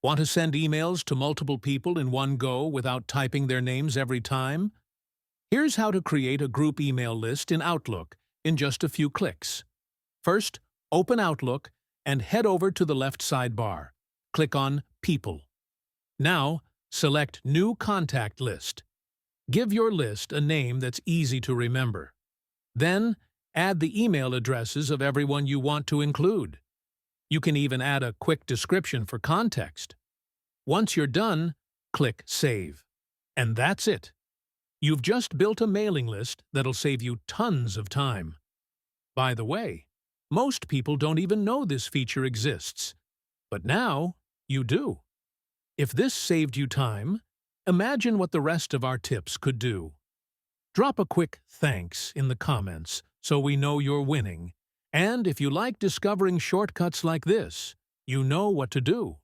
Want to send emails to multiple people in one go without typing their names every time? Here's how to create a group email list in Outlook in just a few clicks. First, open Outlook and head over to the left sidebar. Click on People. Now, select New Contact List. Give your list a name that's easy to remember. Then, add the email addresses of everyone you want to include. You can even add a quick description for context. Once you're done, click Save. And that's it. You've just built a mailing list that'll save you tons of time. By the way, most people don't even know this feature exists. But now, you do. If this saved you time, imagine what the rest of our tips could do. Drop a quick thanks in the comments so we know you're winning. And if you like discovering shortcuts like this, you know what to do.